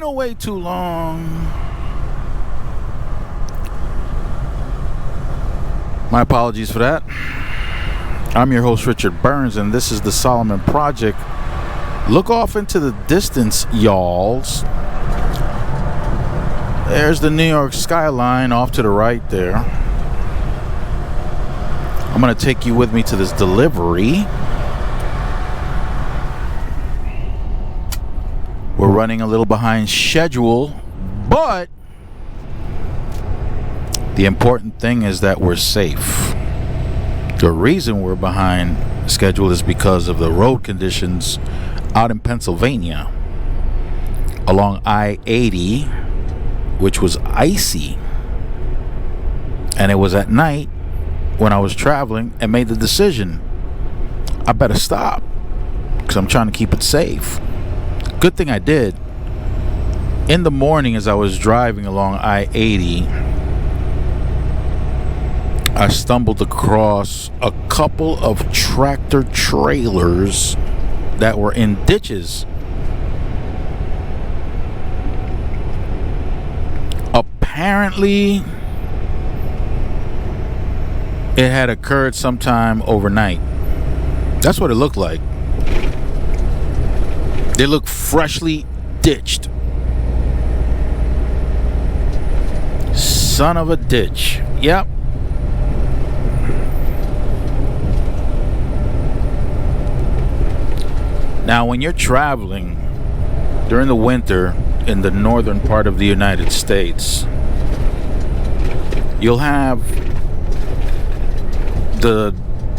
away too long. My apologies for that. I'm your host, Richard Burns, and this is the Solomon Project. Look off into the distance, y'alls. There's the New York skyline off to the right there. I'm going to take you with me to this delivery. We're running a little behind schedule, but the important thing is that we're safe. The reason we're behind schedule is because of the road conditions out in Pennsylvania along I-80, which was icy. And it was at night when I was traveling and made the decision, I better stop because I'm trying to keep it safe. Good thing I did. In the morning as I was driving along I-80, I stumbled across a couple of tractor trailers that were in ditches. Apparently, it had occurred sometime overnight. That's what it looked like. They look freshly ditched. Son of a ditch. Yep. Now, when you're traveling during the winter in the northern part of the United States, you'll have the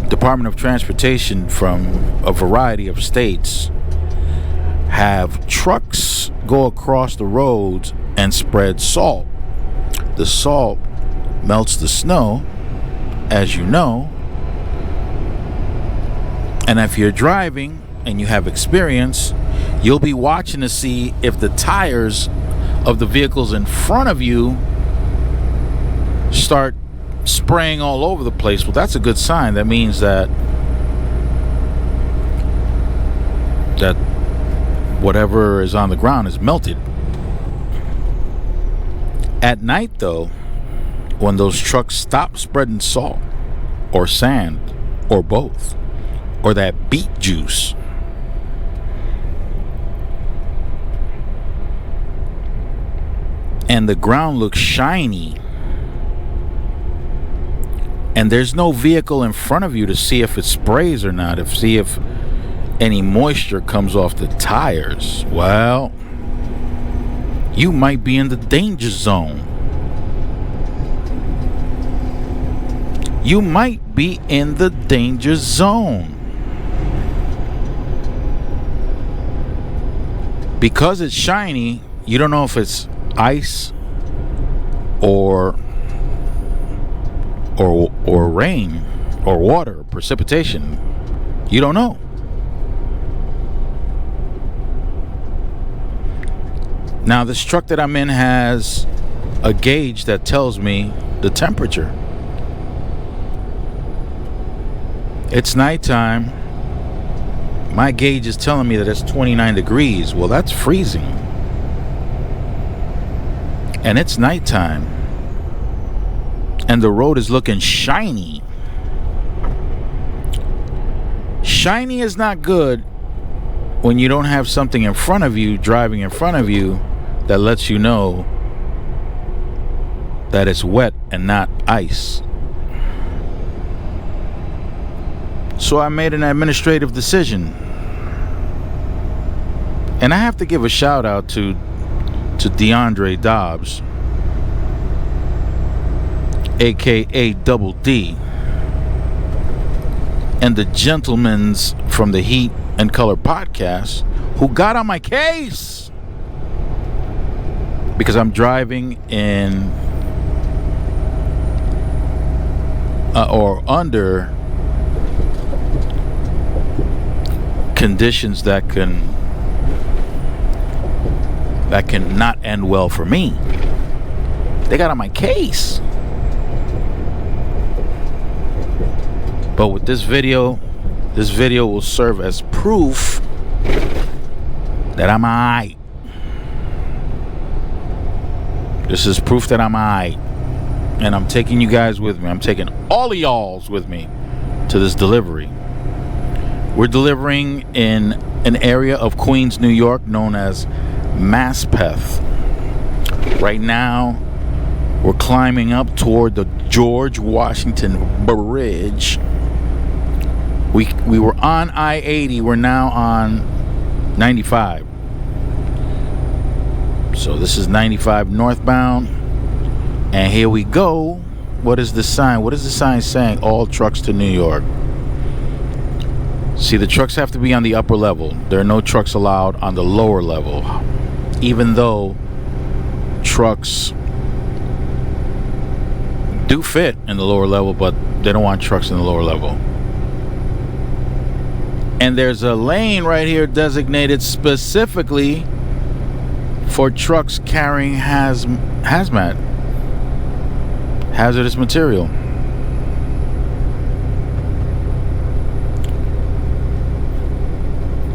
Department of Transportation from a variety of states have trucks go across the roads and spread salt. The salt melts the snow, as you know, and if you're driving and you have experience, you'll be watching to see if the tires of the vehicles in front of you start spraying all over the place. Well, that's a good sign. That means that whatever is on the ground is melted. At night, though, when those trucks stop spreading salt or sand or both, or that beet juice, and the ground looks shiny, and there's no vehicle in front of you to see if it sprays or not, to see if any moisture comes off the tires, well, you might be in the danger zone. You might be in the danger zone. Because it's shiny, you don't know if it's ice or rain or water, precipitation. You don't know. Now, this truck that I'm in has a gauge that tells me the temperature. It's nighttime. My gauge is telling me that it's 29 degrees. Well, that's freezing. And it's nighttime. And the road is looking shiny. Shiny is not good when you don't have something in front of you, driving in front of you, that lets you know that it's wet and not ice. So I made an administrative decision. And I have to give a shout out to DeAndre Dobbs, aka Double D, and the gentlemans from the Heat and Color podcast who got on my case. Because I'm driving in or under conditions that can not end well for me. They got on my case. But with this video will serve as proof that I'm alright. This is proof that I'm aight. And I'm taking you guys with me. I'm taking all of y'alls with me to this delivery. We're delivering in an area of Queens, New York known as Maspeth. Right now, we're climbing up toward the George Washington Bridge. We were on I-80. We're now on 95. So this is 95 northbound. And here we go. What is the sign? What is the sign saying? All trucks to New York. See, the trucks have to be on the upper level. There are no trucks allowed on the lower level. Even though trucks do fit in the lower level, but they don't want trucks in the lower level. And there's a lane right here designated specifically for trucks carrying hazmat. Hazardous material.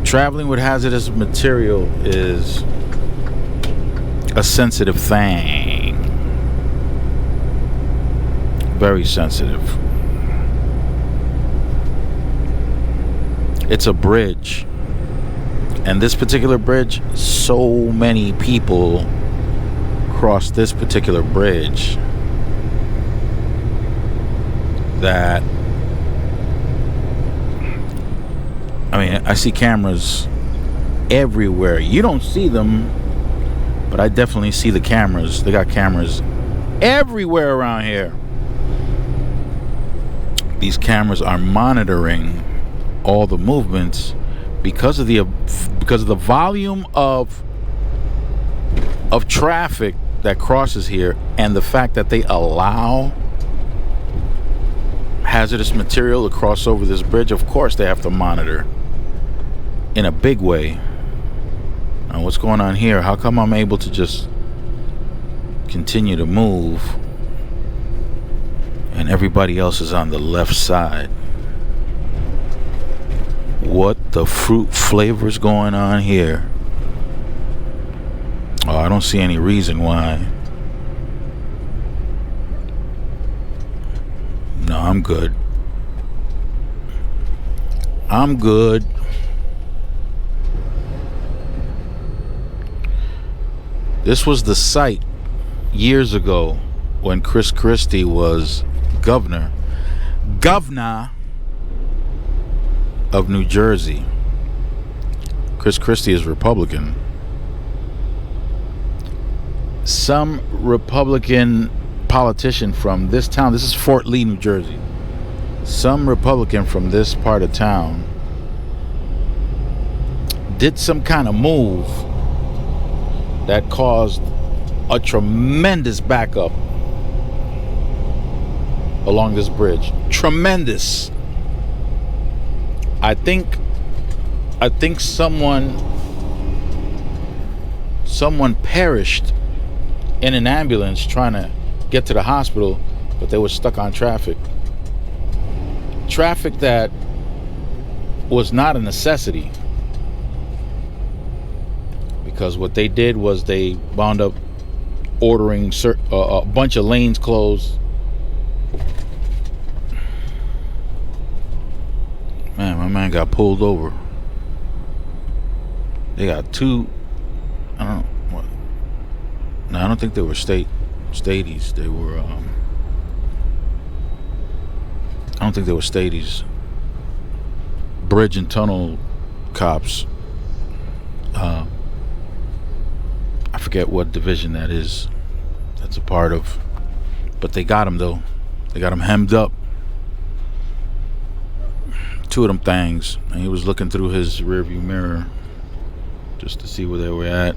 Traveling with hazardous material is a sensitive thing. Very sensitive. It's a bridge. And this particular bridge, so many people cross this particular bridge that, I mean, I see cameras everywhere. You don't see them, but I definitely see the cameras. They got cameras everywhere around here. These cameras are monitoring all the movements because of the volume of traffic that crosses here, and the fact that they allow hazardous material to cross over this bridge. Of course they have to monitor in a big way. Now, what's going on here? How come I'm able to just continue to move and everybody else is on the left side? What the fruit flavor's going on here? Oh, I don't see any reason why. No, I'm good. I'm good. This was the site years ago when Chris Christie was governor of New Jersey. Chris Christie is Republican. Some Republican politician from this town, this is Fort Lee, New Jersey. Some Republican from this part of town did some kind of move that caused a tremendous backup along this bridge. Tremendous. I think someone perished in an ambulance trying to get to the hospital, but they were stuck on traffic. Traffic that was not a necessity, because what they did was they wound up ordering a bunch of lanes closed. Man, my man got pulled over. They got two, I don't know what. No, I don't think they were stadies. They were I don't think they were stadies. Bridge and tunnel cops. I forget what division that is. That's a part of. But they got him though. They got him hemmed up. Two of them things, and he was looking through his rearview mirror just to see where they were at.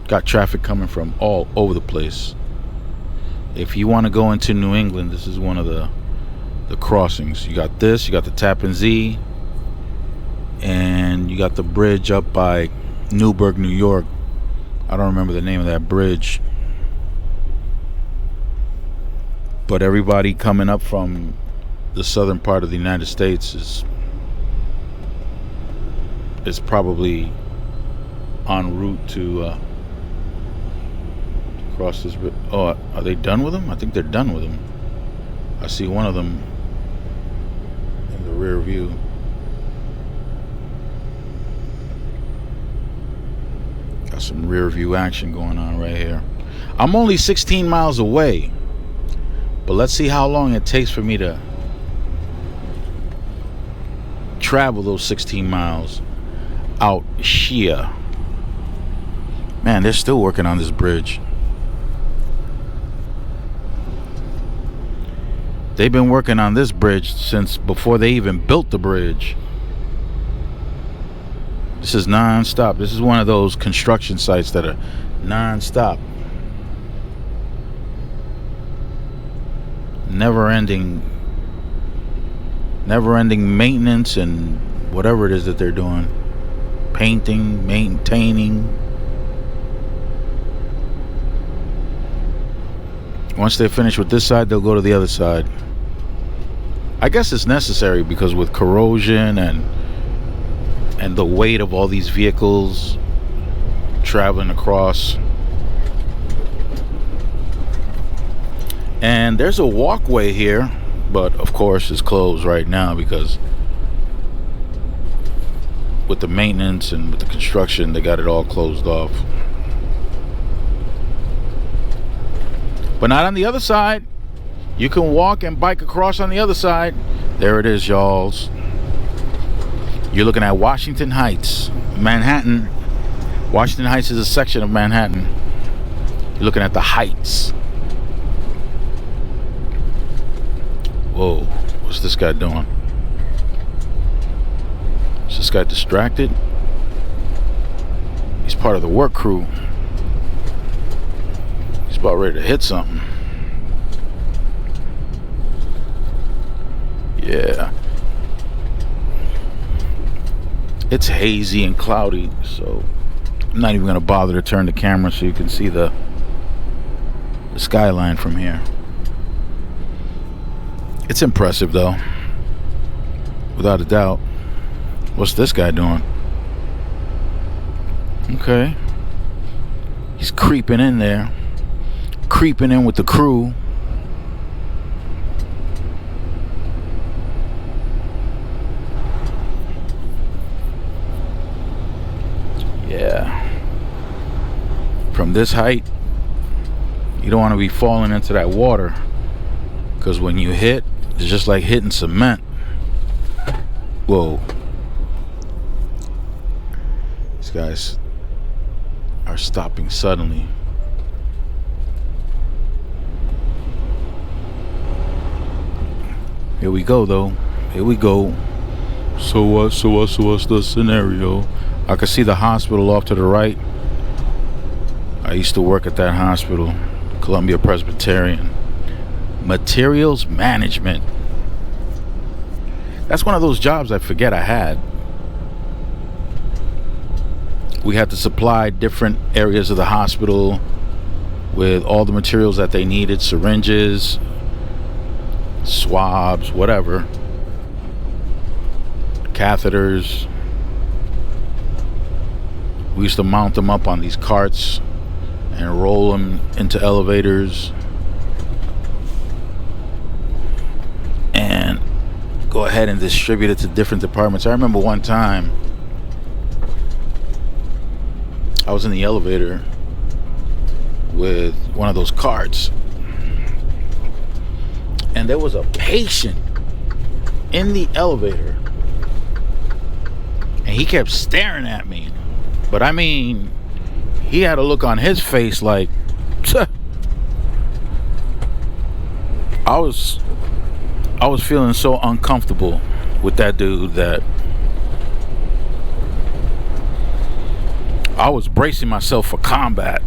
Got traffic coming from all over the place. If you want to go into New England, this is one of the crossings. You got this, you got the Tappan Zee, and you got the bridge up by Newburgh, New York. I don't remember the name of that bridge. But everybody coming up from the southern part of the United States is probably en route to across this bit. Oh, are they done with them? I think they're done with them. I see one of them in the rear view. Got some rear view action going on right here. I'm only 16 miles away, but let's see how long it takes for me to travel those 16 miles out here. Man, they're still working on this bridge. They've been working on this bridge since before they even built the bridge. This is non-stop. This is one of those construction sites that are non-stop. Never-ending maintenance and whatever it is that they're doing. Painting, maintaining. Once they're finished with this side, they'll go to the other side. I guess it's necessary because with corrosion and the weight of all these vehicles traveling across. And there's a walkway here, but of course it's closed right now because with the maintenance and with the construction, they got it all closed off. But not on the other side. You can walk and bike across on the other side. There it is, y'all. You're looking at Washington Heights, Manhattan. Washington Heights is a section of Manhattan. You're looking at the Heights. Whoa, what's this guy doing? Is this guy distracted? He's part of the work crew. He's about ready to hit something. Yeah. It's hazy and cloudy, so I'm not even going to bother to turn the camera so you can see the skyline from here. It's impressive, though. Without a doubt. What's this guy doing? Okay. He's creeping in there. Creeping in with the crew. Yeah. From this height, you don't want to be falling into that water, because when you hit, it's just like hitting cement. Whoa. These guys are stopping suddenly. Here we go, though. Here we go. So what's the scenario? I can see the hospital off to the right. I used to work at that hospital, Columbia Presbyterian. Materials management. That's one of those jobs I forget I had. We had to supply different areas of the hospital with all the materials that they needed, syringes, swabs, whatever, catheters. We used to mount them up on these carts and roll them into elevators and go ahead and distribute it to different departments. I remember one time I was in the elevator with one of those carts, and there was a patient in the elevator, and he kept staring at me. But I mean, he had a look on his face like, I was feeling so uncomfortable with that dude that I was bracing myself for combat,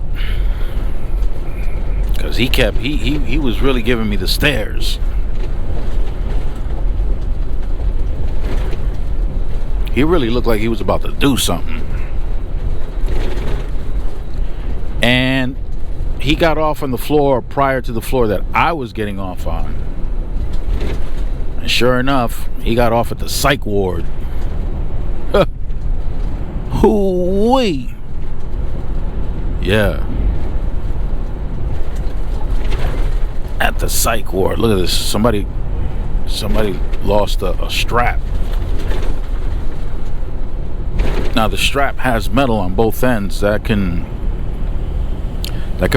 because he was really giving me the stares. He really looked like he was about to do something. And he got off on the floor prior to the floor that I was getting off on. And sure enough, he got off at the psych ward. Hoo-wee. Yeah. at the psych ward. Look at this. Somebody lost a strap. Now the strap has metal on both ends that could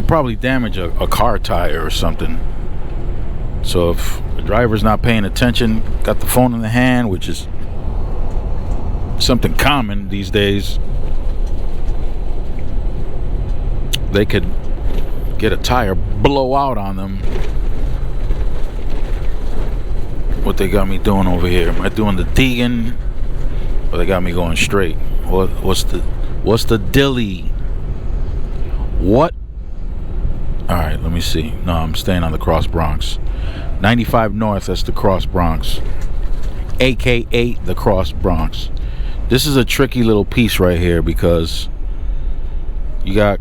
probably damage a car tire or something. So if the driver's not paying attention, got the phone in the hand, which is something common these days, they could get a tire blow out on them. What they got me doing over here? Am I doing the Deegan, or they got me going straight? What's the dilly? What? All right, let me see. No, I'm staying on the Cross Bronx. 95 North, that's the Cross Bronx, aka the Cross Bronx. This is a tricky little piece right here because you got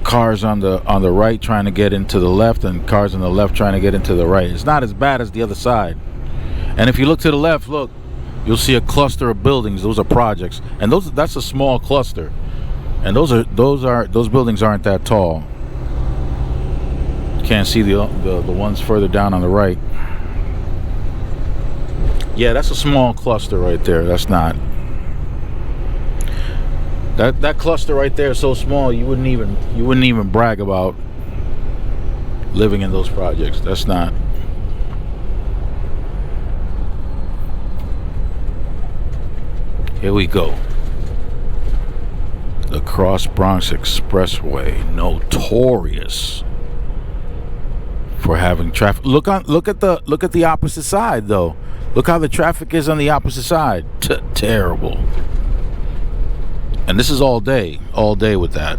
cars on the right trying to get into the left and cars on the left trying to get into the right. It's not as bad as the other side. And if you look to the left, look, you'll see a cluster of buildings. Those are projects, and that's a small cluster. And those buildings aren't that tall. You can't see the ones further down on the right. Yeah, that's a small cluster right there. That's not. That cluster right there is so small you wouldn't even brag about living in those projects. That's not. Here we go. The Cross Bronx Expressway, notorious for having traffic. Look at the opposite side though. Look how the traffic is on the opposite side. Terrible. And this is all day with that.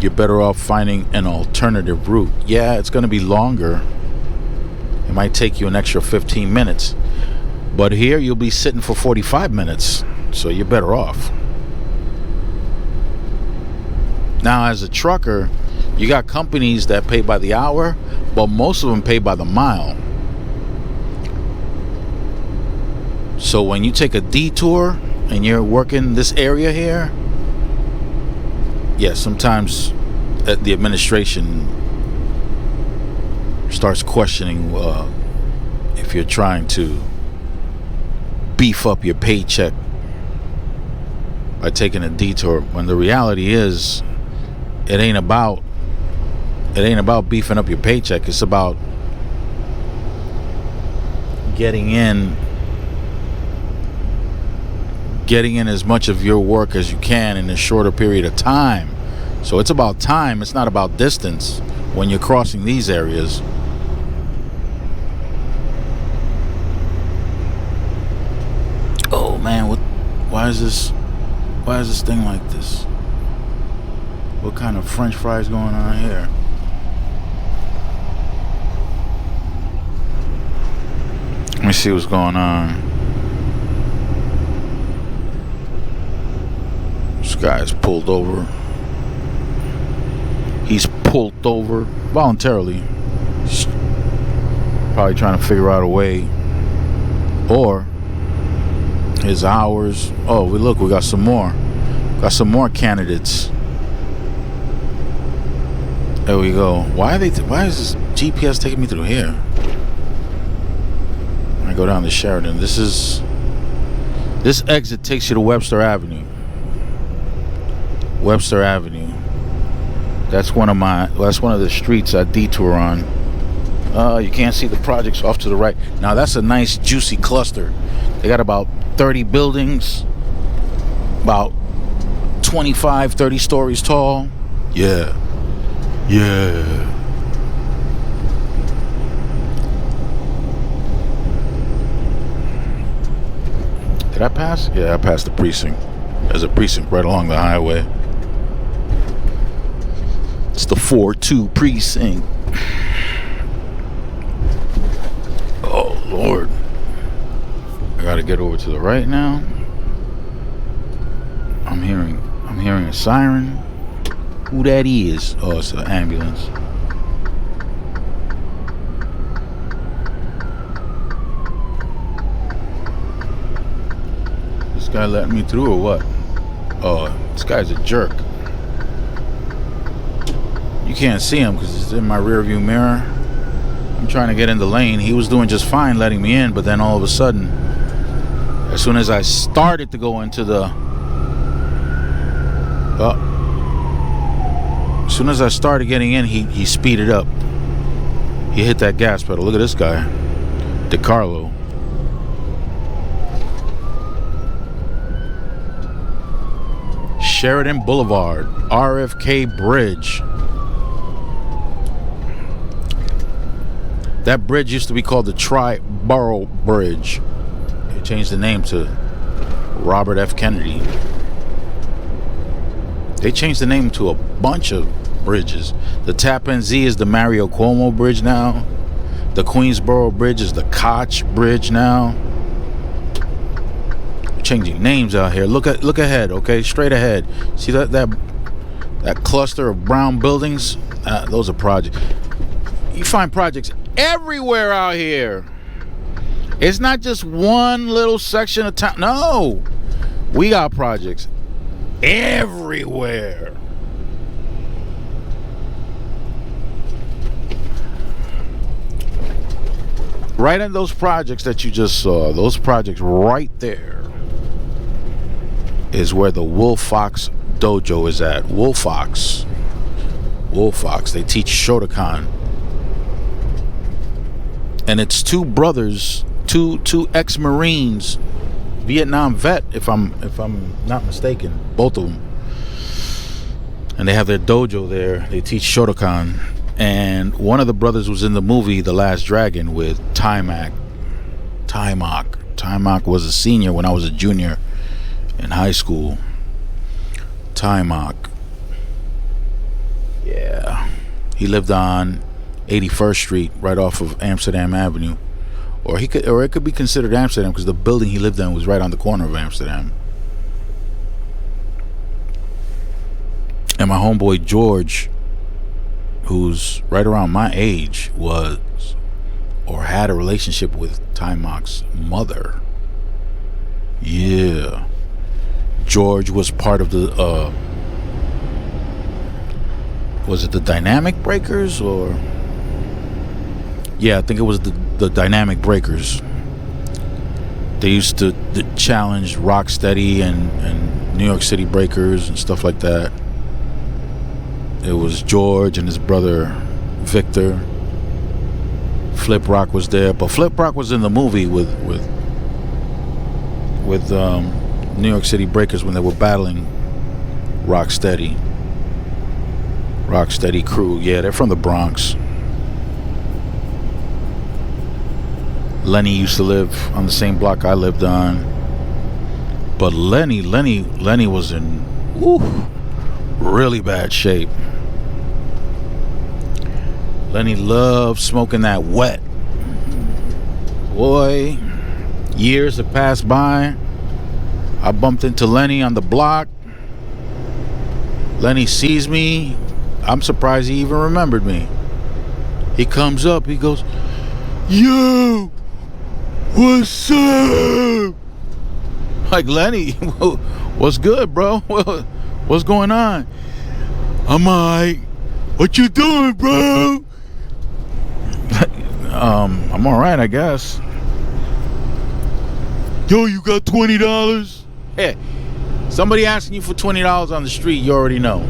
You're better off finding an alternative route. Yeah, it's going to be longer. It might take you an extra 15 minutes. But here you'll be sitting for 45 minutes. So you're better off. Now, as a trucker, you got companies that pay by the hour, but most of them pay by the mile. So when you take a detour and you're working this area here, yeah, sometimes the administration starts questioning if you're trying to beef up your paycheck by taking a detour, when the reality is it ain't about beefing up your paycheck. It's about getting in as much of your work as you can in a shorter period of time. So it's about time, it's not about distance when you're crossing these areas. Oh man, why is this thing like this? What kind of French fries going on here? Let me see what's going on. This guy's pulled over. He's pulled over voluntarily. He's probably trying to figure out a way. Or his hours. Oh, we got some more. Got some more candidates. There we go. Why is this GPS taking me through here? I go down to Sheridan. This exit takes you to Webster Avenue. Webster Avenue. That's one of the streets I detour on. You can't see the projects off to the right. Now that's a nice juicy cluster. They got about 30 buildings, about 25, 30 stories tall. Yeah. Did I pass? Yeah, I passed the precinct. There's a precinct right along the highway. It's the 4-2 precinct. Oh Lord. I gotta get over to the right now. I'm hearing a siren. Who that is? Oh, it's an ambulance. This guy letting me through or what? Oh, this guy's a jerk. can't see him because it's in my rear view mirror. I'm trying to get in the lane. He was doing just fine letting me in, but then all of a sudden, as soon as I started to go into the as soon as I started getting in, he speeded up. He hit that gas pedal. Look at this guy, DeCarlo. Sheridan Boulevard, RFK Bridge. That bridge used to be called the Tri-Borough Bridge. They changed the name to Robert F. Kennedy. They changed the name to a bunch of bridges. The Tappan Zee is the Mario Cuomo Bridge now. The Queensboro Bridge is the Koch Bridge now. Changing names out here. Look ahead, okay? Straight ahead. See that cluster of brown buildings? Those are projects. You find projects everywhere out here. It's not just one little section of town. No, we got projects everywhere. Right in those projects that you just saw, those projects right there is where the Wolf Fox Dojo is at. Wolf Fox. They teach Shotokan. And it's two brothers, two ex-Marines, Vietnam vet, if I'm not mistaken, both of them. And they have their dojo there. They teach Shotokan. And one of the brothers was in the movie The Last Dragon with Taimak. Taimak was a senior when I was a junior in high school. Taimak. Yeah. He lived on 81st Street, right off of Amsterdam Avenue. Or it could be considered Amsterdam because the building he lived in was right on the corner of Amsterdam. And my homeboy George, who's right around my age, was or had a relationship with Taimak's mother. Yeah. George was part of the was it the Dynamic Breakers or yeah, I think it was the Dynamic Breakers. They used to challenge Rocksteady and New York City Breakers and stuff like that. It was George and his brother Victor. Flip Rock was there, but Flip Rock was in the movie with New York City Breakers when they were battling Rocksteady crew. Yeah, they're from the Bronx. Lenny used to live on the same block I lived on, but Lenny was in really bad shape. Lenny loved smoking that wet. Boy, years have passed by. I bumped into Lenny on the block. Lenny sees me. I'm surprised he even remembered me. He comes up, he goes, "Yo, what's up?" Like, Lenny, what's good, bro? What's going on? I'm alright. What you doing, bro? I'm alright, I guess. Yo, you got $20? Hey, somebody asking you for $20 on the street, you already know.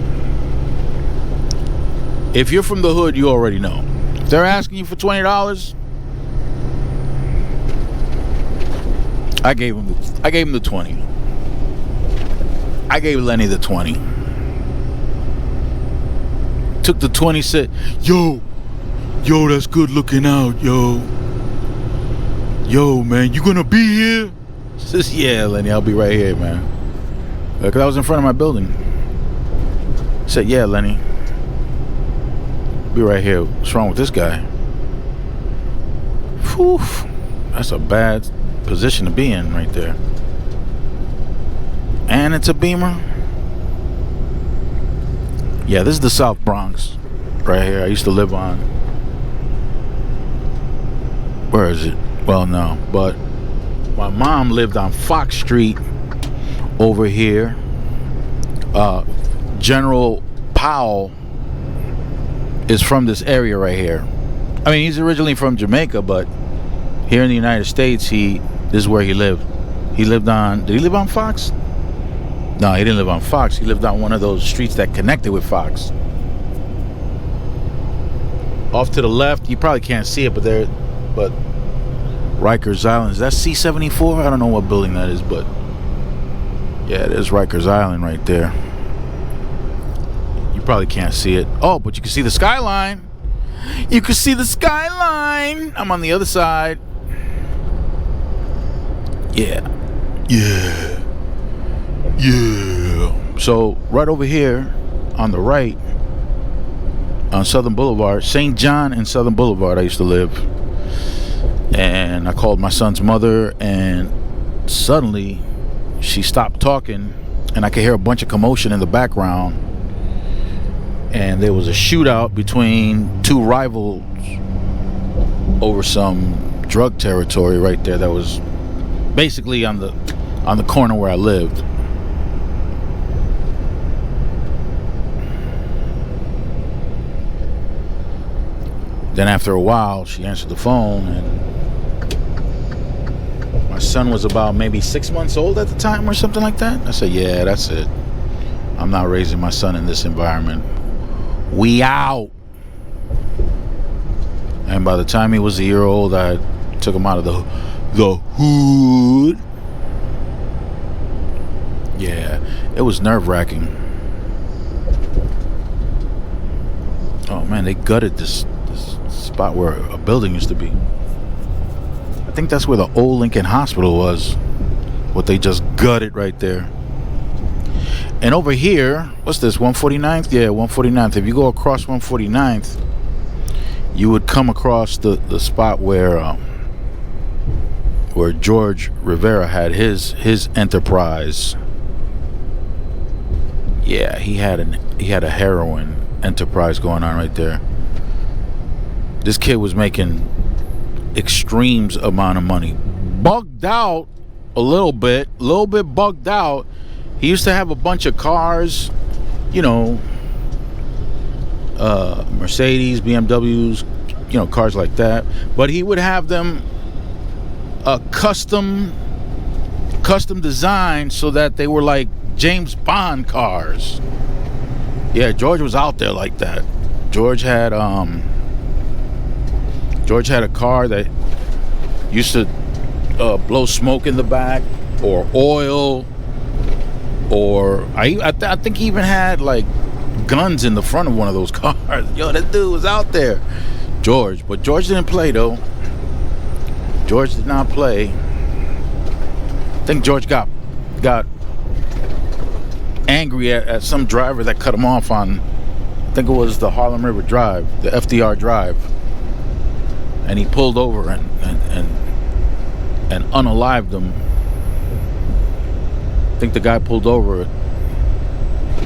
If you're from the hood, you already know. If they're asking you for $20, I gave him the 20. I gave Lenny the 20. Took the 20, said, yo, that's good looking out, yo, man, you gonna be here? Says, yeah, Lenny, I'll be right here, man. Because I was in front of my building. Said, yeah, Lenny, be right here. What's wrong with this guy? Whew, that's a bad position to be in right there. And it's a Beamer. Yeah, this is the South Bronx right here. I used to live on, where is it? Well, no, but my mom lived on Fox Street over here. General Powell is from this area right here. I mean, he's originally from Jamaica, but here in the United States, this is where he lived. He lived on, did he live on Fox? No, he didn't live on Fox. He lived on one of those streets that connected with Fox. Off to the left, you probably can't see it, but Rikers Island. Is that C-74? I don't know what building that is, but yeah, there's Rikers Island right there. You probably can't see it. Oh, but you can see the skyline. You can see the skyline. I'm on the other side. Yeah. So right over here on the right, on Southern Boulevard, St. John and Southern Boulevard, I used to live. And I called my son's mother, and suddenly she stopped talking, and I could hear a bunch of commotion in the background. And there was a shootout between two rivals over some drug territory right there that was basically on the corner where I lived. Then after a while, she answered the phone, and my son was about maybe 6 months old at the time or something like that. I said, yeah, that's it. I'm not raising my son in this environment. We out. And by the time he was a year old, I took him out of the hood. Yeah, it was nerve-wracking. Oh man, they gutted this spot where a building used to be. I think that's where the old Lincoln Hospital was. What they just gutted right there. And over here, what's this, 149th? Yeah, 149th. If you go across 149th, you would come across the spot where George Rivera had his enterprise. Yeah, he had a heroin enterprise going on right there. This kid was making extremes amount of money. Bugged out a little bit bugged out. He used to have a bunch of cars, you know, Mercedes, BMWs, you know, cars like that. But he would have them custom designed so that they were like James Bond cars. Yeah, George was out there like that. George had a car that used to blow smoke in the back, or oil, or I think he even had like guns in the front of one of those cars. Yo, that dude was out there. George. But George didn't play though. George did not play. I think George got angry at some driver that cut him off on, I think it was the Harlem River Drive, the FDR Drive, and he pulled over and unalived him. I think the guy pulled over. I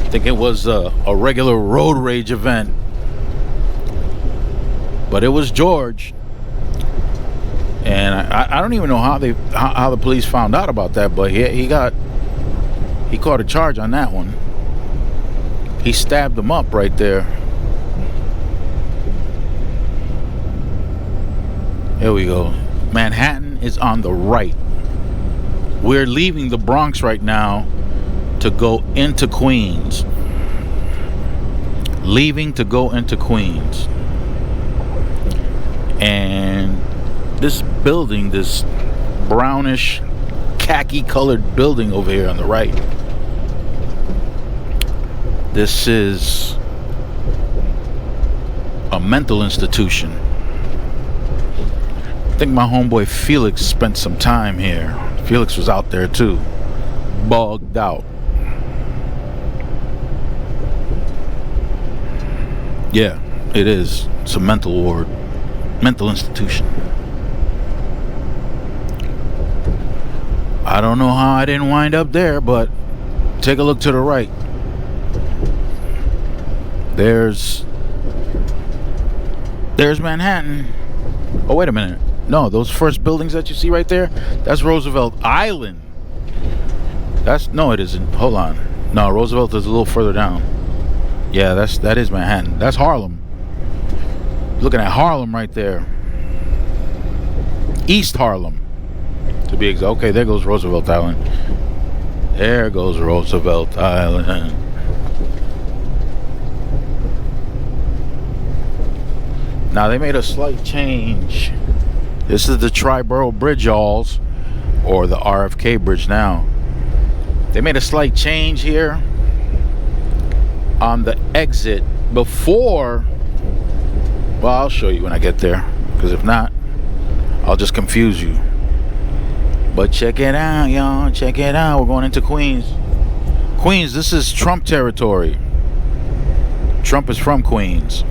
think it was a regular road rage event, but it was George. And I don't even know how the police found out about that, but he caught a charge on that one. He stabbed him up right there. Here we go. Manhattan is on the right. We're leaving the Bronx right now to go into Queens. Leaving to go into Queens. And this building, this brownish khaki colored building over here on the right, this is a mental institution. I think my homeboy Felix spent some time here. Felix was out there too, bugged out. Yeah, it is. It's a mental ward, mental institution. I don't know how I didn't wind up there, but take a look to the right. There's Manhattan. Oh, wait a minute. No, those first buildings that you see right there, that's Roosevelt Island. No, it isn't. Hold on. No, Roosevelt is a little further down. Yeah, that is Manhattan. That's Harlem. Looking at Harlem right there. East Harlem, to be exact. Okay, there goes Roosevelt Island. There goes Roosevelt Island. Now they made a slight change. This is the Triborough Bridge, y'alls, or the RFK Bridge now. They made a slight change here on the exit before. Well, I'll show you when I get there, because if not, I'll just confuse you. But check it out, y'all. Check it out. We're going into Queens. Queens, this is Trump territory. Trump is from Queens.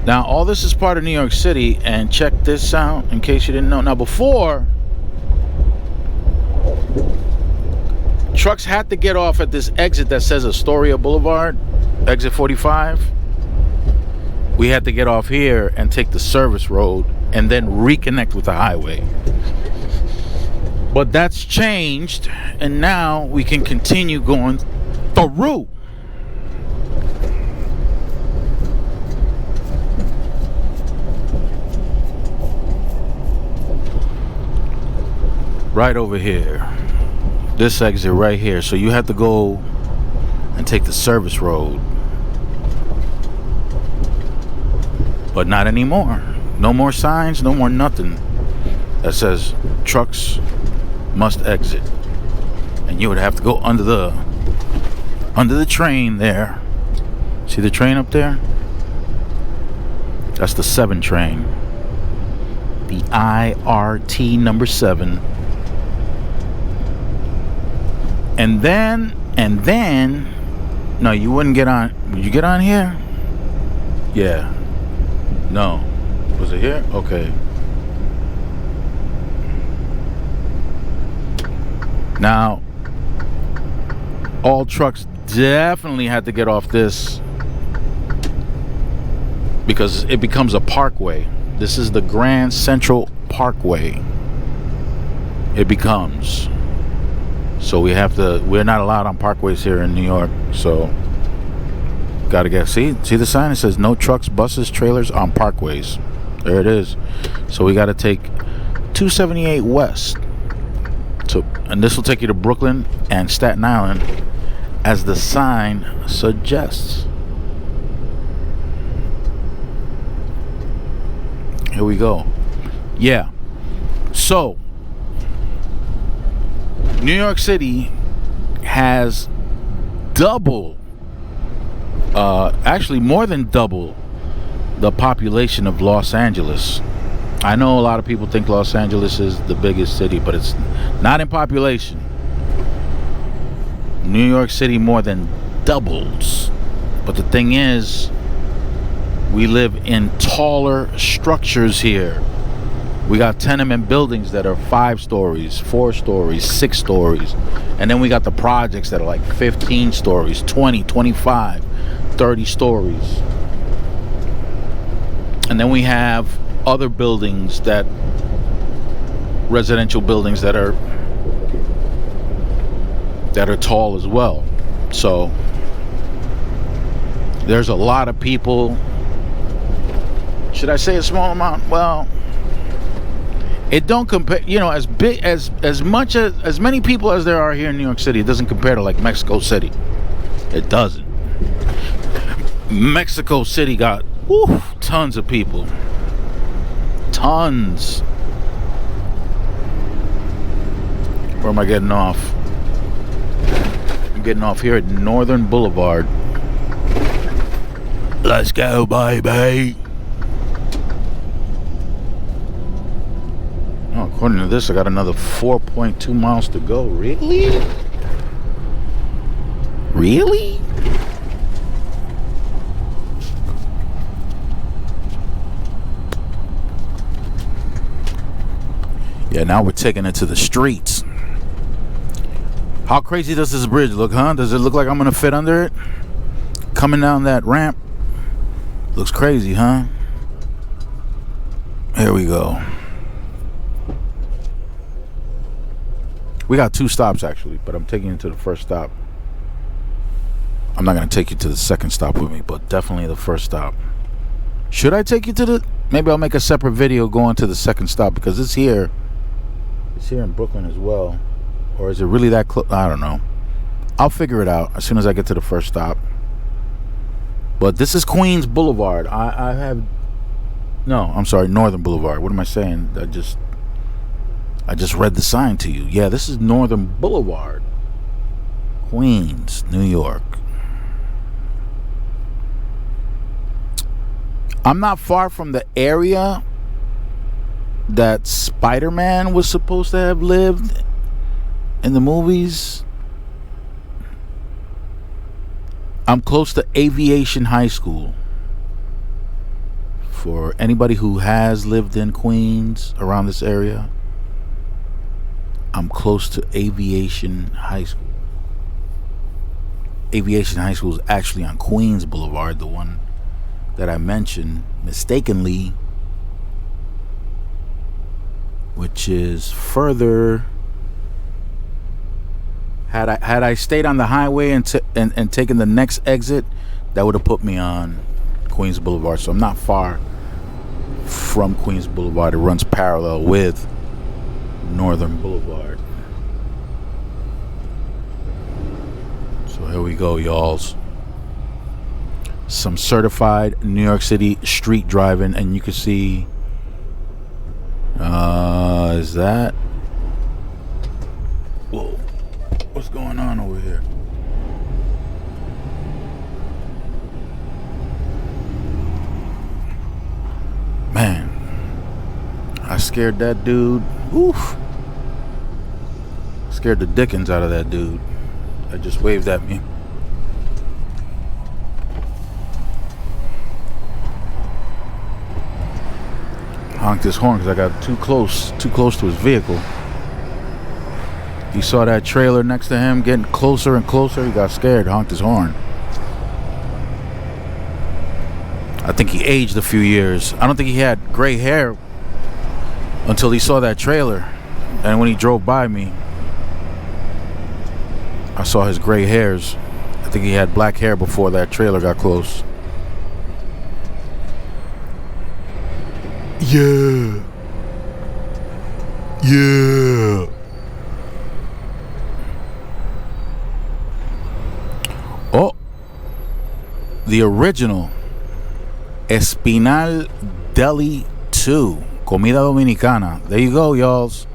Now, all this is part of New York City, and check this out in case you didn't know. Now, before, trucks had to get off at this exit that says Astoria Boulevard, exit 45. We had to get off here and take the service road and then reconnect with the highway. But that's changed, and now we can continue going through. Right over here. This exit right here. So you have to go and take the service road. But not anymore. No more signs, no more nothing that says trucks must exit. And you would have to go under the train there. See the train up there? That's the 7 train. The IRT number 7. And then no, you wouldn't get on. Would you get on here? Yeah. No. Was it here? Okay. Now, all trucks definitely had to get off this because it becomes a parkway. This is the Grand Central Parkway. It becomes. So we're not allowed on parkways here in New York. So, gotta get, see the sign? It says no trucks, buses, trailers on parkways. There it is. So we gotta take 278 West. And this will take you to Brooklyn and Staten Island, as the sign suggests. Here we go. Yeah. So, New York City has double, actually more than double, the population of Los Angeles. I know a lot of people think Los Angeles is the biggest city, but it's not in population. New York City more than doubles. But the thing is, we live in taller structures here. We got tenement buildings that are 5 stories, 4 stories, 6 stories. And then we got the projects that are like 15 stories, 20, 25, 30 stories. And then we have other buildings residential buildings that are tall as well. So there's a lot of people. Should I say a small amount? Well, it don't compare, as big as many people as there are here in New York City. It doesn't compare to like Mexico City. It doesn't. Mexico City got tons of people. Tons. Where am I getting off? I'm getting off here at Northern Boulevard. Let's go, baby. Oh, according to this, I got another 4.2 miles to go. Really? Really? Yeah, now we're taking it to the streets. How crazy does this bridge look, huh? Does it look like I'm gonna fit under it? Coming down that ramp. Looks crazy, huh? Here we go. We got 2 stops actually, but I'm taking you to the first stop. I'm not going to take you to the second stop with me, but definitely the first stop. Should I take you to the... Maybe I'll make a separate video going to the second stop, because it's here. It's here in Brooklyn as well. Or is it really that close? I don't know. I'll figure it out as soon as I get to the first stop. But this is Queens Boulevard. I have... No, I'm sorry, Northern Boulevard. What am I saying? I just read the sign to you. Yeah, this is Northern Boulevard. Queens, New York. I'm not far from the area that Spider-Man was supposed to have lived in the movies. I'm close to Aviation High School. For anybody who has lived in Queens, around this area, I'm close to Aviation High School. Aviation High School is actually on Queens Boulevard, the one that I mentioned mistakenly, which is further. Had I stayed on the highway and taken the next exit, that would have put me on Queens Boulevard. So I'm not far from Queens Boulevard. It runs parallel with Northern Boulevard. So here we go, y'alls. Some certified New York City street driving, and you can see is that... Whoa, what's going on over here? Man, I scared that dude. Oof. Scared the dickens out of that dude that just waved at me. Honked his horn because I got too close to his vehicle. He saw that trailer next to him getting closer and closer. He got scared, honked his horn. I think he aged a few years. I don't think he had gray hair until he saw that trailer. And when he drove by me, I saw his gray hairs. I think he had black hair before that trailer got close. Yeah. Yeah. Oh. The original Espinal Deli 2. Comida Dominicana. There you go, y'alls.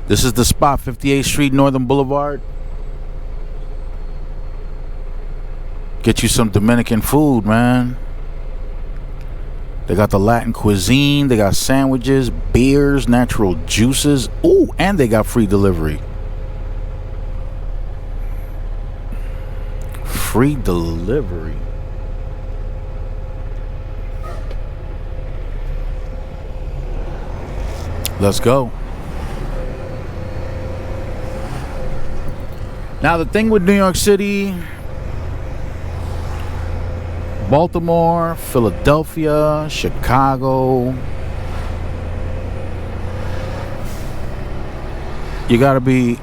This is the spot, 58th Street, Northern Boulevard. Get you some Dominican food, man. They got the Latin cuisine. They got sandwiches, beers, natural juices. Ooh, and they got free delivery. Free delivery. Let's go. Now, the thing with New York City, Baltimore, Philadelphia, Chicago, you gotta be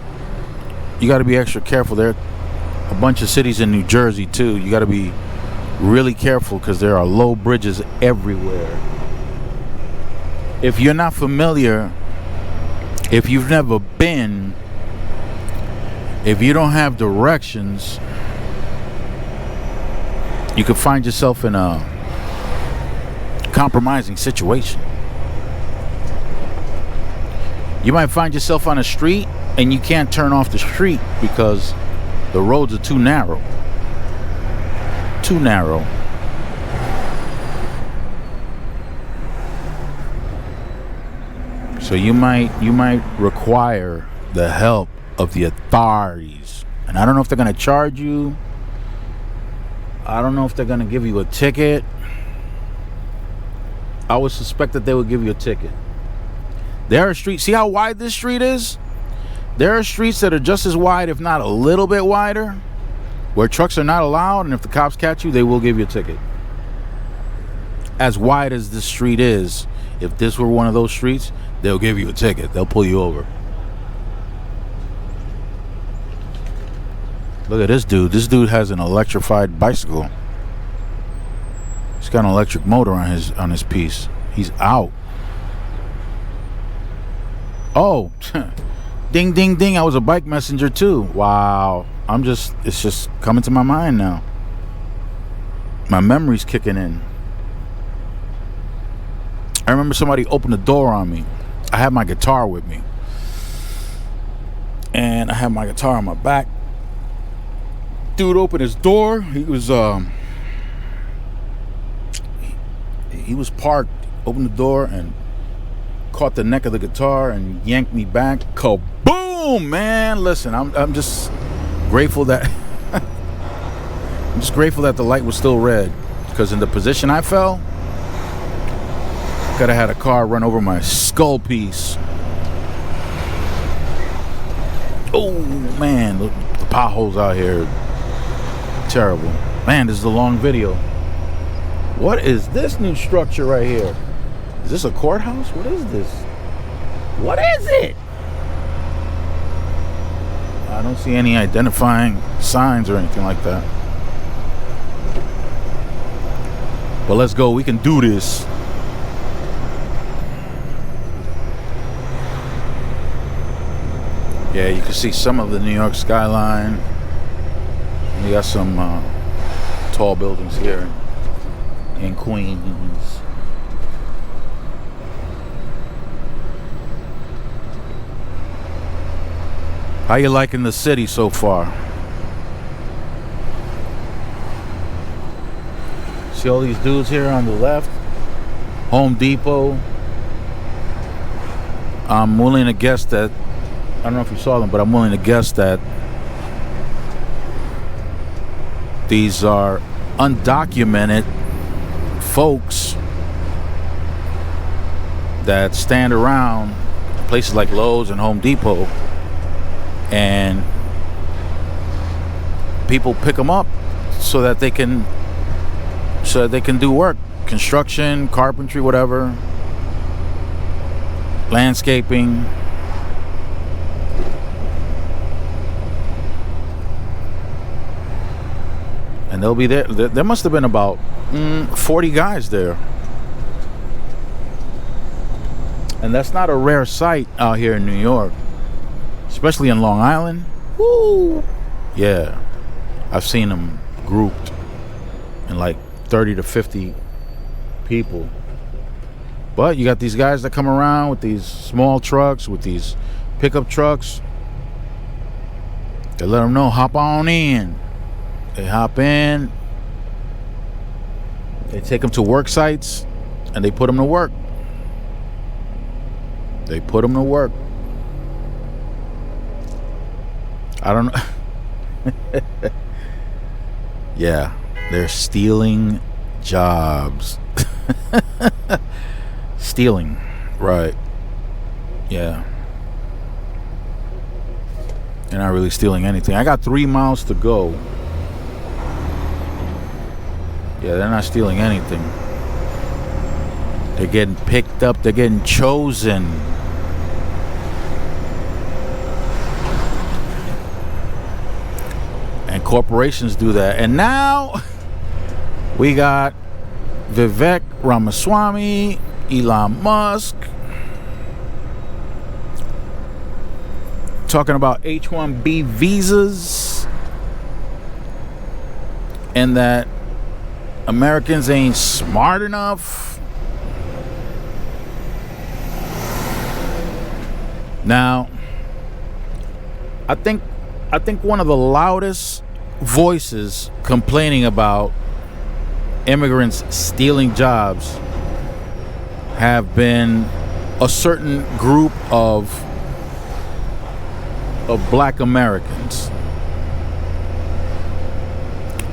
extra careful. There are a bunch of cities in New Jersey too. You gotta be really careful because there are low bridges everywhere. If you're not familiar, if you've never been, if you don't have directions, you could find yourself in a compromising situation. You might find yourself on a street and you can't turn off the street because the roads are too narrow. Too narrow. So you might require the help of the authorities. And I don't know if they're going to charge you. I don't know if they're going to give you a ticket. I would suspect that they would give you a ticket. There are streets. See how wide this street is? There are streets that are just as wide, if not a little bit wider, where trucks are not allowed, and if the cops catch you, they will give you a ticket. As wide as this street is, if this were one of those streets, they'll give you a ticket. They'll pull you over. Look at this dude. This dude has an electrified bicycle. He's got an electric motor on his piece. He's out. Oh, ding, ding, ding. I was a bike messenger too. Wow. It's just coming to my mind now. My memory's kicking in. I remember somebody opened the door on me. I had my guitar with me. And I had my guitar on my back. Dude opened his door. He was parked, opened the door and caught the neck of the guitar and yanked me back. Kaboom, man. Listen, I'm just grateful that I'm just grateful that the light was still red, because in the position I fell, could have had a car run over my skull piece. Oh man, look, the potholes out here. Terrible. Man, this is a long video. What is this new structure right here? Is this a courthouse? What is this? What is it? I don't see any identifying signs or anything like that. But let's go. We can do this. Yeah, you can see some of the New York skyline. We got some tall buildings here in Queens. How you liking the city so far? See all these dudes here on the left? Home Depot. I'm willing to guess that, I don't know if you saw them, but I'm willing to guess that these are undocumented folks that stand around places like Lowe's and Home Depot, and people pick them up so that they can do work, construction, carpentry, whatever, landscaping. And they'll be there. There must have been about 40 guys there. And that's not a rare sight out here in New York, especially in Long Island. Woo! Yeah, I've seen them grouped in like 30 to 50 people. But you got these guys that come around with these small trucks, with these pickup trucks. They let them know, hop on in. They hop in, they take them to work sites, and they put them to work. They put them to work. I don't know. Yeah, they're stealing jobs. Stealing, right. Yeah. They're not really stealing anything. I got 3 miles to go. Yeah, they're not stealing anything. They're getting picked up. They're getting chosen. And corporations do that. And now we got Vivek Ramaswamy, Elon Musk, talking about H-1B visas, and that Americans ain't smart enough. Now, I think one of the loudest voices complaining about immigrants stealing jobs have been a certain group of black Americans.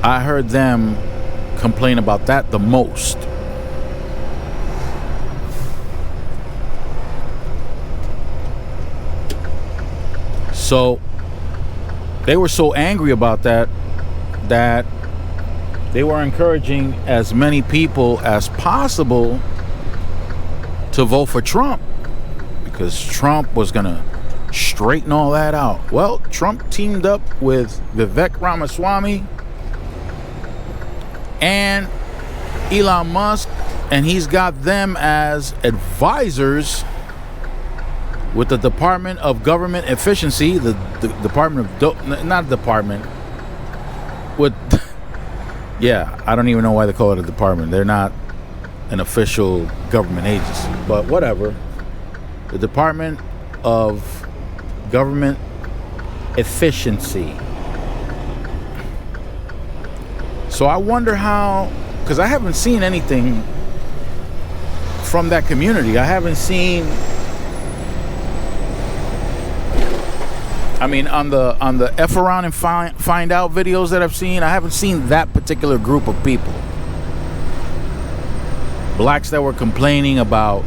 I heard them complain about that the most. So they were so angry about that they were encouraging as many people as possible to vote for Trump, because Trump was gonna straighten all that out. Well, Trump teamed up with Vivek Ramaswamy and Elon Musk, and he's got them as advisors with the Department of Government Efficiency, the Department of not department, with yeah, I don't even know why they call it a department. They're not an official government agency, but whatever. The Department of Government Efficiency. So I wonder how, because I haven't seen anything from that community. I haven't seen, I mean, on the F around and find out videos that I've seen, I haven't seen that particular group of people. Blacks that were complaining about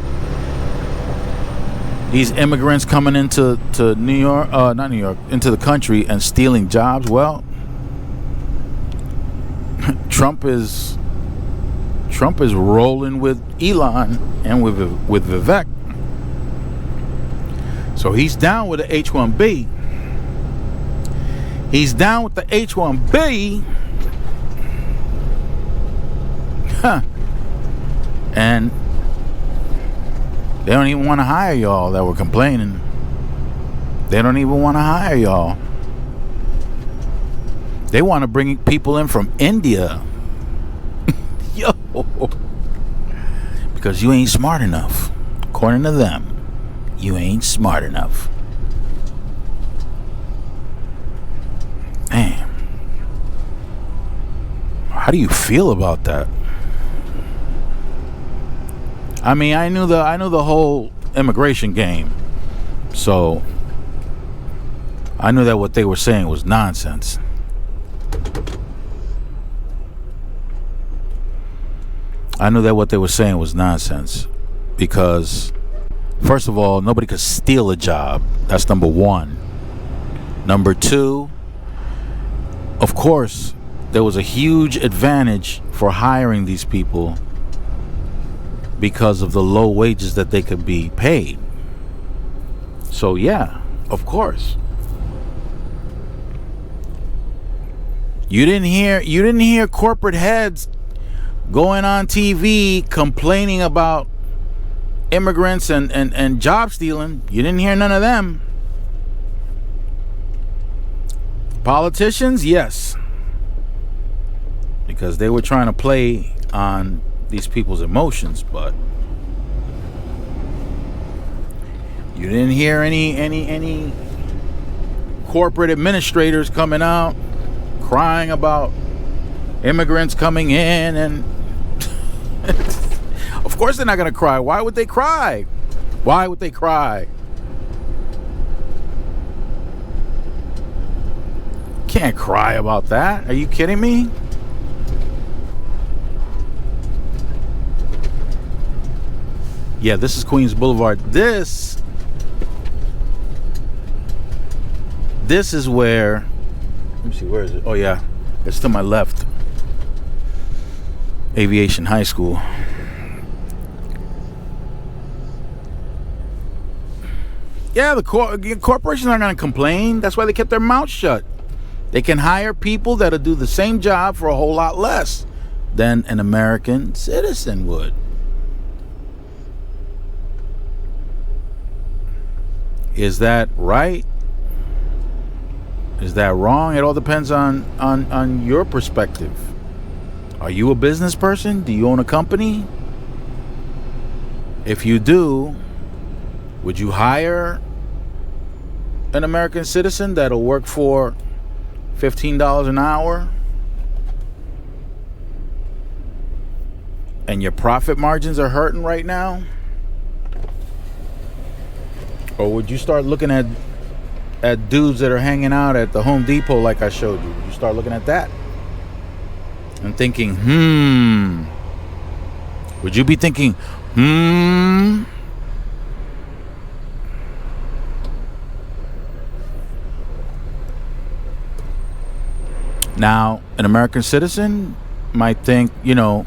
these immigrants coming into New York, not New York, into the country and stealing jobs. Well, Trump is rolling with Elon and with Vivek. So he's down with the H-1B. He's down with the H-1B. Huh. And they don't even want to hire y'all that were complaining. They don't even want to hire y'all. They want to bring people in from India. Yo. Because you ain't smart enough. According to them, you ain't smart enough. Man. How do you feel about that? I mean, I knew the whole immigration game. So I knew that what they were saying was nonsense. I knew that what they were saying was nonsense because, first of all, nobody could steal a job. That's number one. Number two, of course, there was a huge advantage for hiring these people because of the low wages that they could be paid. So yeah, of course. You didn't hear corporate heads going on TV complaining about immigrants and job stealing. You didn't hear none of them. Politicians, yes. Because they were trying to play on these people's emotions, but you didn't hear any corporate administrators coming out crying about immigrants coming in, and of course they're not going to cry. Why would they cry? Why would they cry? Can't cry about that. Are you kidding me? Yeah, this is Queens Boulevard. This is where, let me see, where is it? Oh yeah, it's to my left. Aviation High School. Yeah, the corporations aren't going to complain. That's why they kept their mouths shut. They can hire people that'll do the same job for a whole lot less than an American citizen would. Is that right? Is that wrong? It all depends on your perspective. Are you a business person? Do you own a company? If you do, would you hire an American citizen that'll work for $15 an hour? And your profit margins are hurting right now? Or would you start looking at dudes that are hanging out at the Home Depot like I showed you? Would you start looking at that and thinking, Would you be thinking, Now, an American citizen might think, with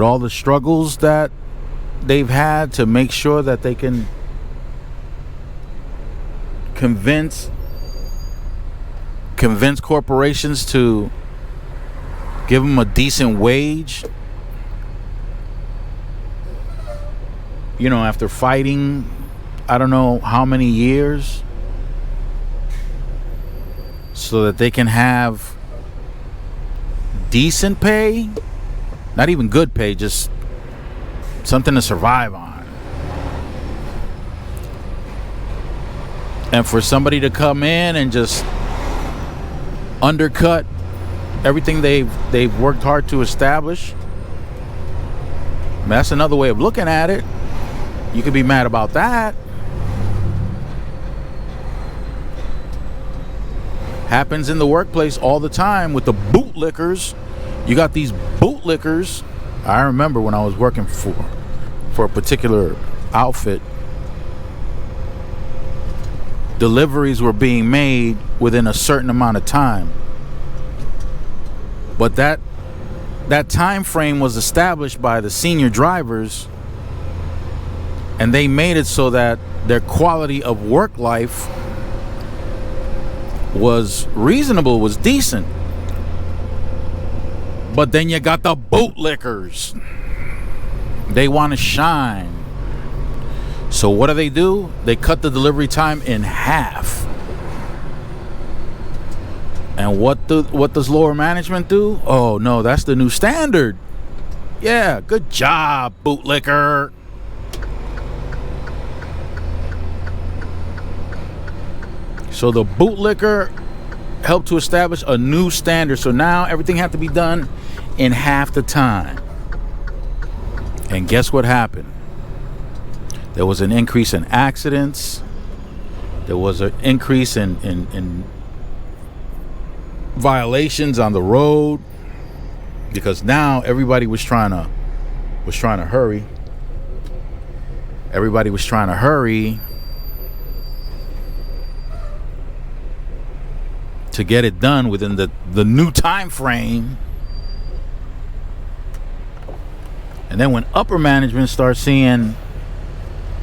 all the struggles that they've had to make sure that they can convince corporations to give them a decent wage. You know, after fighting, I don't know how many years, so that they can have decent pay, not even good pay, just something to survive on. And for somebody to come in and just undercut everything they've worked hard to establish, that's another way of looking at it. You could be mad about that. Happens in the workplace all the time with the bootlickers. You got these bootlickers. I remember when I was working for a particular outfit, deliveries were being made within a certain amount of time. But that time frame was established by the senior drivers, and they made it so that their quality of work life was reasonable, was decent. But then you got the bootlickers. They want to shine. So what do? They cut the delivery time in half. And what does lower management do? Oh no, that's the new standard. Yeah, good job, bootlicker. So the bootlicker helped to establish a new standard. So now everything had to be done in half the time. And guess what happened? There was an increase in accidents. There was an increase in violations on the road, because now everybody was trying to hurry. Everybody was trying to hurry to get it done within the new time frame. And then when upper management starts seeing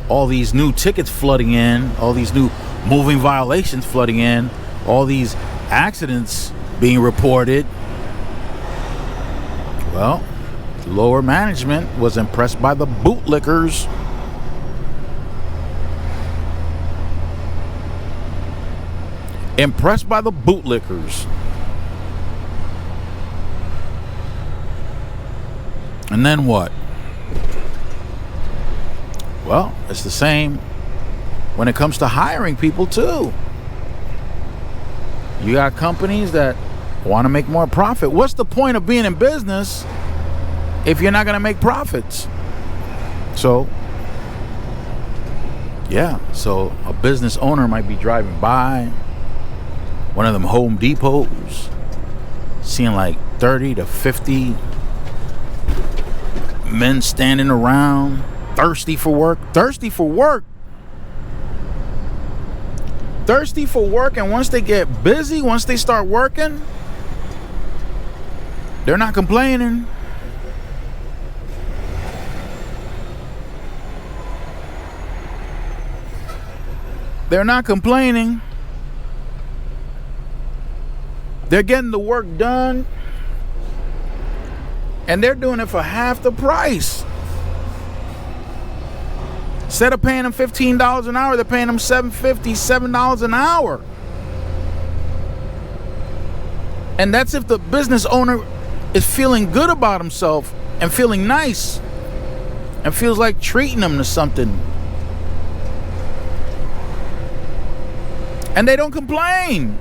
all these new tickets flooding in, all these new moving violations flooding in, all these accidents being reported, well, lower management was impressed by the bootlickers. Impressed by the bootlickers. And then what? Well, it's the same when it comes to hiring people too. You got companies that want to make more profit. What's the point of being in business if you're not going to make profits? So, yeah, so a business owner might be driving by one of them Home Depots, seeing like 30 to 50 men standing around, thirsty for work. And once they get busy, once they start working, they're not complaining. They're not complaining. They're getting the work done, and they're doing it for half the price. Instead of paying them $15 an hour, they're paying them $7.50, $7 an hour. And that's if the business owner is feeling good about himself and feeling nice and feels like treating them to something. And they don't complain.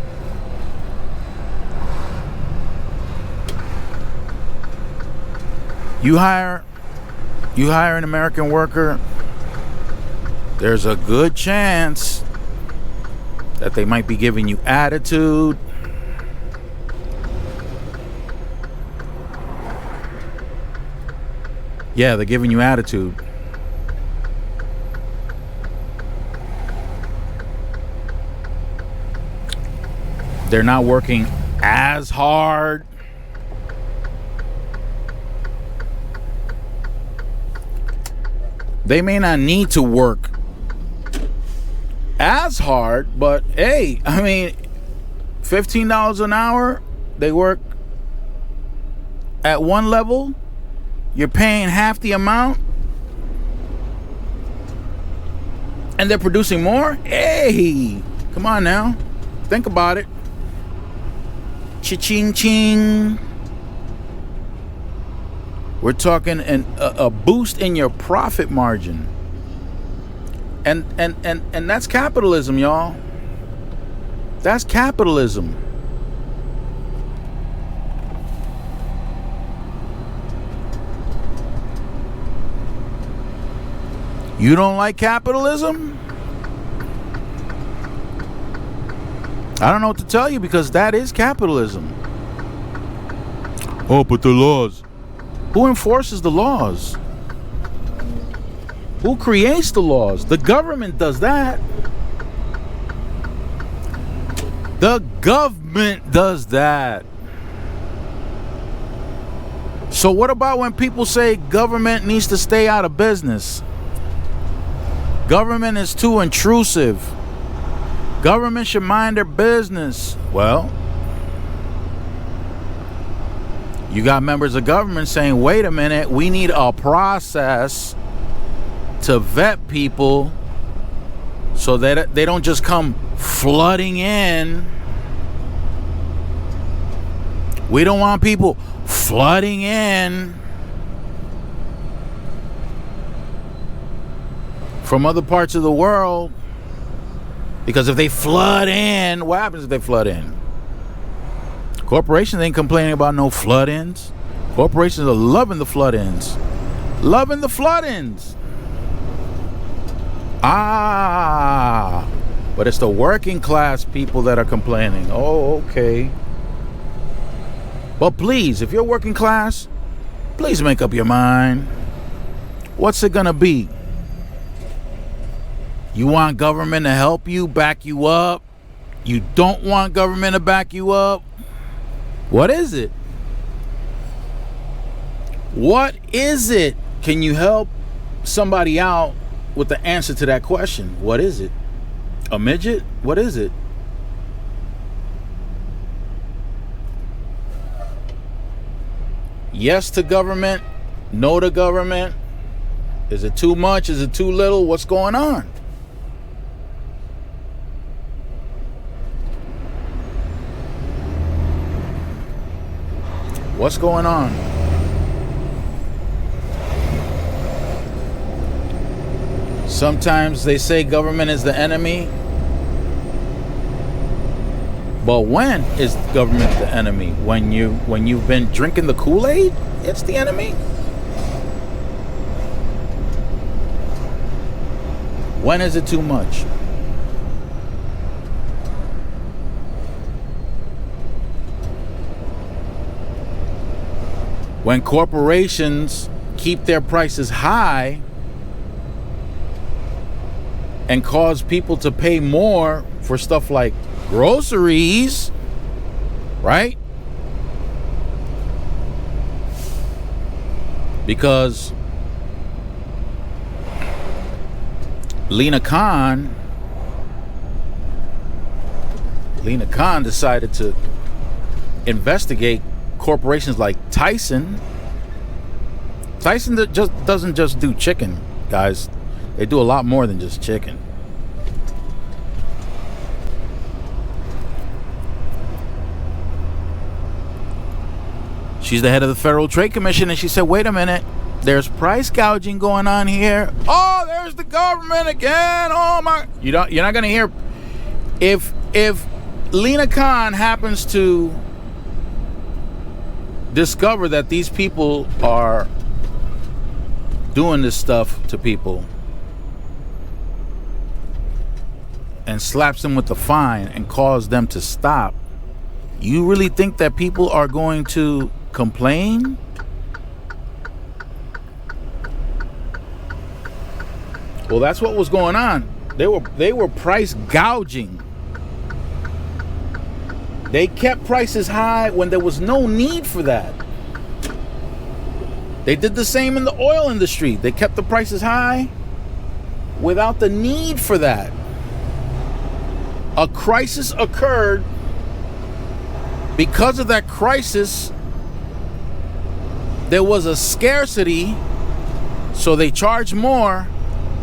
You hire an American worker, there's a good chance that they might be giving you attitude. Yeah, they're giving you attitude. They're not working as hard. They may not need to work as hard, but hey, I mean, $15 an hour, they work at one level, you're paying half the amount, and they're producing more. Hey, come on now, think about it. Cha-ching ching. We're talking a boost in your profit margin. And that's capitalism, y'all. That's capitalism. You don't like capitalism? I don't know what to tell you, because that is capitalism. Oh, but the laws. Who enforces the laws? Who creates the laws? The government does that. The government does that. So what about when people say government needs to stay out of business? Government is too intrusive. Government should mind their business. Well, you got members of government saying, wait a minute, we need a process to vet people so that they don't just come flooding in. We don't want people flooding in from other parts of the world, because if they flood in, what happens if they flood in? Corporations ain't complaining about no flood-ins. Corporations are loving the flood-ins. Loving the flood-ins. But it's the working class people that are complaining. Oh, okay. But please, if you're working class, please make up your mind. What's it gonna be? You want government to help you, back you up? You don't want government to back you up? What is it? What is it? Can you help somebody out with the answer to that question? What is it? A midget? What is it? Yes to government? No to government? Is it too much? Is it too little? What's going on? What's going on? Sometimes they say government is the enemy. But when is government the enemy? When you've been drinking the Kool-Aid, it's the enemy? When is it too much? When corporations keep their prices high and cause people to pay more for stuff like groceries, right? Because Lina Khan decided to investigate corporations like Tyson. Tyson doesn't just do chicken, guys. They do a lot more than just chicken. She's the head of the Federal Trade Commission, and she said, wait a minute, there's price gouging going on here. Oh, there's the government again. Oh my, you're not gonna hear. If Lina Khan happens to discover that these people are doing this stuff to people and slaps them with the fine and calls them to stop, you really think that people are going to complain? Well, that's what was going on. They were price gouging. They kept prices high when there was no need for that. They did the same in the oil industry. They kept the prices high without the need for that. A crisis occurred. Because of that crisis, there was a scarcity, so they charged more.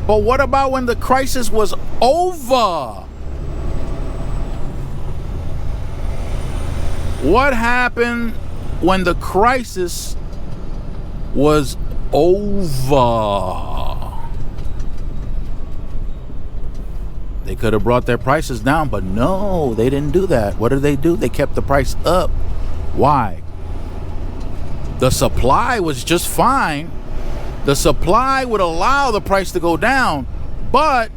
But what about when the crisis was over? What happened when the crisis was over? They could have brought their prices down, but no, they didn't do that. What did they do? They kept the price up. Why? The supply was just fine. The supply would allow the price to go down, but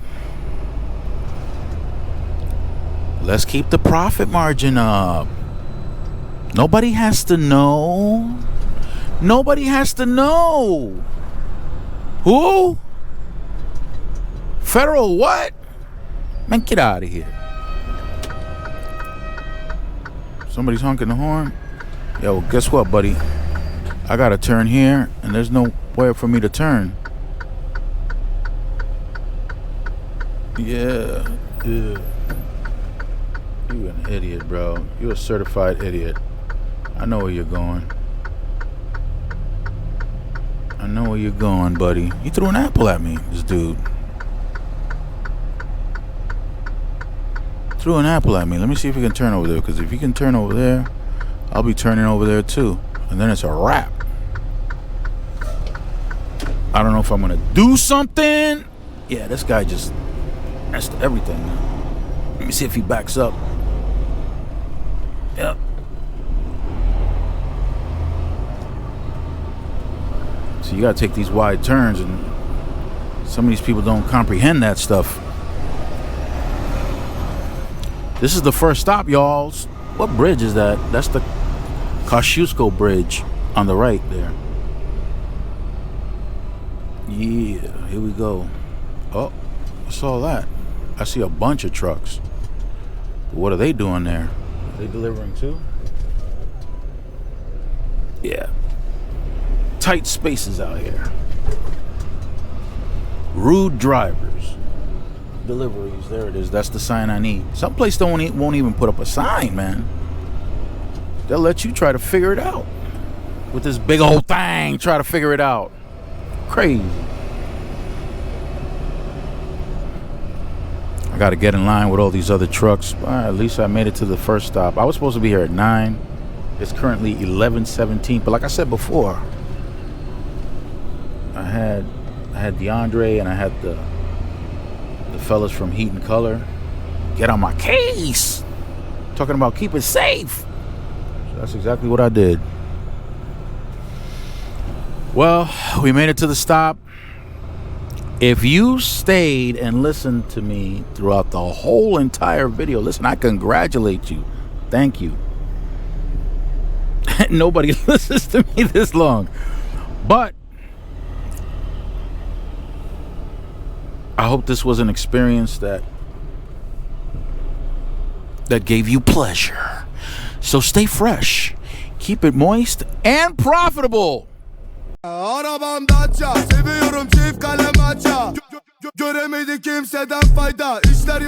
let's keep the profit margin up. Nobody has to know. Nobody has to know. Who? Federal what? Man, get out of here. Somebody's honking the horn. Yo, guess what, buddy? I gotta turn here, and there's no way for me to turn. Yeah. You an idiot, bro. You a certified idiot. I know where you're going. I know where you're going, buddy. He threw an apple at me, this dude. Threw an apple at me. Let me see if he can turn over there, because if he can turn over there, I'll be turning over there too. And then it's a wrap. I don't know if I'm gonna do something. Yeah, this guy just messed everything up. Let me see if he backs up. Yep. So you gotta take these wide turns, and some of these people don't comprehend that stuff. This is the first stop, y'all. What bridge is that? That's the Kosciuszko Bridge on the right there. Yeah, here we go. Oh, what's all that? I see a bunch of trucks. What are they doing there? Are they delivering too? Yeah. Tight spaces out here. Rude drivers. Deliveries, there it is. That's the sign I need. Some place won't even put up a sign, man. They'll let you try to figure it out with this big old thing. Try to figure it out. Crazy. I got to get in line with all these other trucks. At least I made it to the first stop. I was supposed to be here at 9. It's currently 11:17. But like I said before, I had DeAndre and I had the fellas from Heat and Color get on my case, talking about keep it safe. So that's exactly what I did. Well, we made it to the stop. If you stayed and listened to me throughout the whole entire video, listen, I congratulate you. Thank you. Nobody listens to me this long. But I hope this was an experience that gave you pleasure. So stay fresh, keep it moist and profitable. Arabam Dacia, seviyorum çift kalem maça. Göremedik kimseden fayda. İşler